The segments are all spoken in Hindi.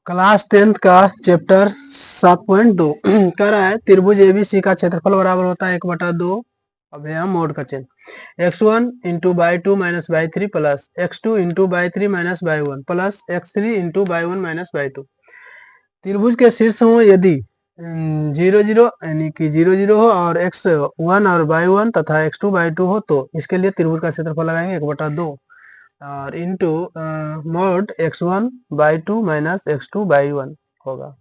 क्लास 10th का चैप्टर 7.2 कह रहा है त्रिभुज एबीसी का क्षेत्रफल बराबर होता है 1/2। अब यहाँ मोड का चिन्ह x1 into by two minus by three plus x2 into by three minus by one plus x3 into by one minus by two. त्रिभुज के शीर्ष हो यदि 0 0 यानी कि 0 0 हो और x1 और बाई वन तथा x2 बाई टू हो तो इसके लिए त्रिभुज का क्षेत्रफल लगाएंगे 1/2 और into mode x1 by two minus x2 by one होगा।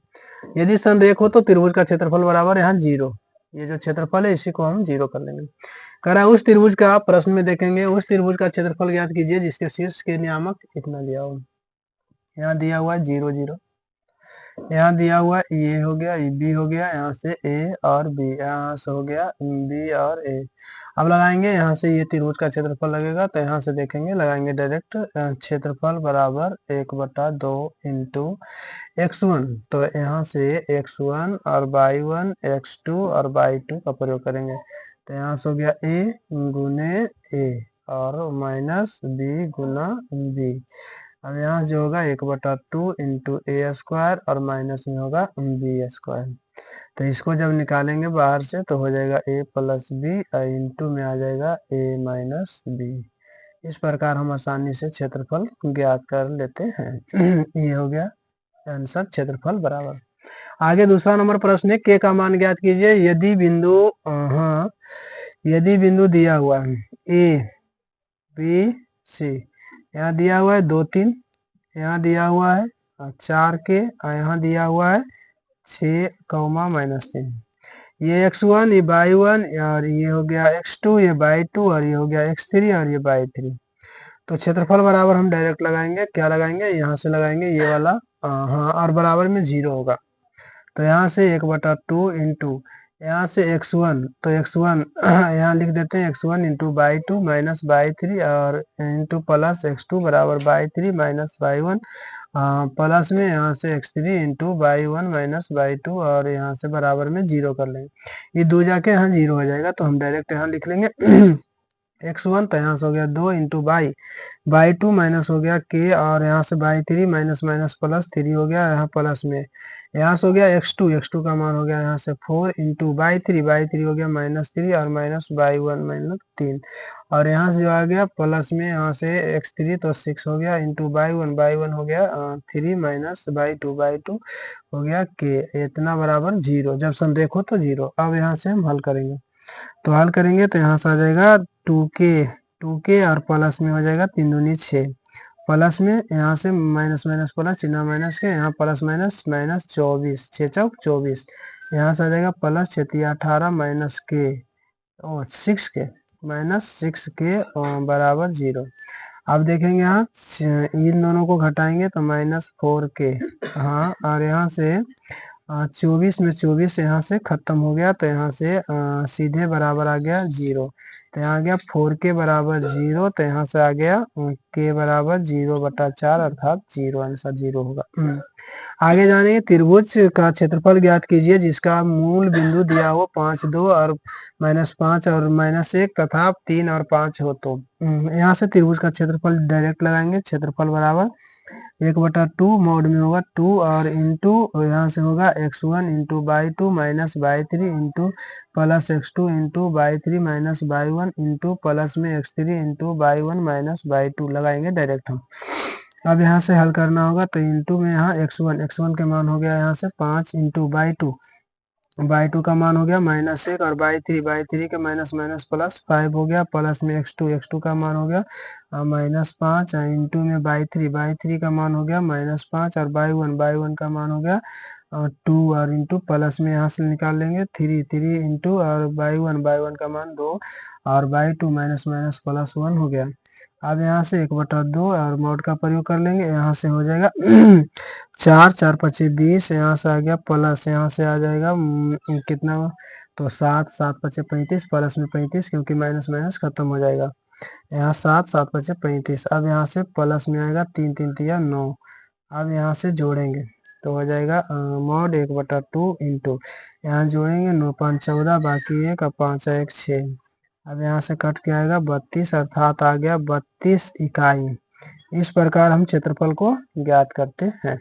यदि संरेख हो तो त्रिभुज का क्षेत्रफल बराबर यहाँ 0। ये जो क्षेत्रफल है इसी को हम 0 कर लेंगे। कह रहा है उस त्रिभुज का प्रश्न में देखेंगे उस त्रिभुज का क्षेत्रफल ज्ञात कीजिए जिसके शीर्ष के नियामक इतना दिया हो। यहाँ दिया हुआ 0 0, यहाँ दिया हुआ ये हो गया, बी हो गया, यहाँ से ए और बी, यहाँ से हो गया बी और ए। अब लगाएंगे यहाँ से ये त्रिभुज का क्षेत्रफल लगेगा तो यहाँ से देखेंगे लगाएंगे डायरेक्ट क्षेत्रफल बराबर 1/2 इंटू x1 तो यहाँ से x1 और बाई वन x2 और बाई टू का प्रयोग करेंगे तो यहाँ से हो गया a गुने ए और माइनस बी गुना बी। अब यहाँ जो होगा 1/2 इंटू ए स्क्वायर और माइनस में होगा बी स्क्वायर। तो इसको जब निकालेंगे बाहर से तो हो जाएगा a प्लस बी और इंटू में आ जाएगा a माइनस बी। इस प्रकार हम आसानी से क्षेत्रफल ज्ञात कर लेते हैं। ये हो गया आंसर क्षेत्रफल बराबर। आगे दूसरा नंबर प्रश्न है k का मान ज्ञात कीजिए यदि बिंदु यदि बिंदु दिया हुआ है a b c, यहाँ दिया हुआ है 2 3, यहाँ दिया हुआ है 4 के और यहाँ दिया हुआ है 6, -3। ये x1 ये बाई वन और ये हो गया x2 ये बाई टू और ये हो गया x3 और ये बाई थ्री। तो क्षेत्रफल बराबर हम डायरेक्ट लगाएंगे, क्या लगाएंगे यहाँ से लगाएंगे ये वाला हाँ और बराबर में 0 होगा तो यहाँ से 1/2 इंटू यहाँ से x1 तो x1 यहाँ लिख देते हैं x1 into by two minus by three और इंटू प्लस x2 बराबर by three minus by one plus में यहाँ से x3 into by one minus by two और यहाँ से बराबर में 0 कर लेंगे। ये 2 जाके यहाँ 0 हो जाएगा तो हम डायरेक्ट यहाँ लिख लेंगे x1 तो यहाँ से हो गया 2 इंटू बाई टू माइनस हो गया के और यहाँ से by three minus minus plus 3 हो गया यहाँ प्लस में यहाँ से हो गया x2 का मान हो गया यहाँ से 4 इंटू बाई थ्री हो गया -3 और माइनस बाई वन -3 और यहाँ से जो आ गया प्लस में यहाँ से x3 तो 6 हो गया इंटू बाई वन हो गया 3 माइनस बाई टू हो गया के इतना बराबर 0। जब संरेख हो तो 0। अब यहाँ से हम हल करेंगे तो हल करेंगे तो यहाँ से आ जाएगा 2k और प्लस में हो जाएगा 3 दूनी 6 प्लस में यहाँ से माइनस माइनस प्लस चिन्ह माइनस के यहाँ प्लस माइनस माइनस 24 6 चौक 24 यहाँ से आ जाएगा प्लस 6 18 माइनस के 6 के माइनस 6 के बराबर 0। अब देखेंगे यहाँ इन दोनों को घटाएंगे तो -4 के हाँ और यहाँ से 24 में 24 यहाँ से खत्म हो गया तो यहाँ से सीधे बराबर आ गया 0 तो यहाँ आ गया 4 के बराबर 0 तो यहाँ से आ गया के बराबर 0/4 अर्थात 0 आंसर 0 होगा। आगे जानेंगे त्रिभुज का क्षेत्रफल ज्ञात कीजिए जिसका मूल बिंदु दिया हो 5 2 और -5 और -1 तथा 3 और 5 हो तो यहाँ से त्रिभुज का क्षेत्रफल डायरेक्ट लगाएंगे। क्षेत्रफल बराबर 1/2 मोड में होगा 2 और इंटू यहाँ से होगा x1 into by two minus by three into plus x2 into by three minus by one into plus में x3 into by one minus by two लगाएंगे डायरेक्ट हम। अब यहाँ से हल करना होगा तो इंटू में यहाँ x1 के मान हो गया यहाँ से 5 इंटू बाई टू का मान हो गया -1 और बाई थ्री का माइनस माइनस प्लस 5 हो गया प्लस में x2 का मान हो गया -5 इंटू में बाई थ्री का मान हो गया -5 और बाई वन का मान हो गया 2 और इंटू प्लस में यहाँ से निकाल लेंगे 3 इंटू और बाई वन का मान 2 और by two minus minus plus 1 हो गया। अब यहाँ से 1/2 और मोड का प्रयोग कर लेंगे यहाँ से हो जाएगा 4 5 20 यहाँ से आ गया प्लस यहाँ से आ जाएगा कितना तो 7 7 5 35 प्लस में 35 क्योंकि माइनस माइनस खत्म हो जाएगा यहाँ 7 7 5 35। अब यहाँ से प्लस में आएगा 3 3 3 9। अब यहाँ से जोड़ेंगे तो हो जाएगा मोड 1/2 इंटू यहाँ जोड़ेंगे 9 5 14 बाकी 1 और 5 1 6। अब यहाँ से कट के आएगा 32 अर्थात आ गया 32 इकाई। इस प्रकार हम क्षेत्रफल को ज्ञात करते हैं।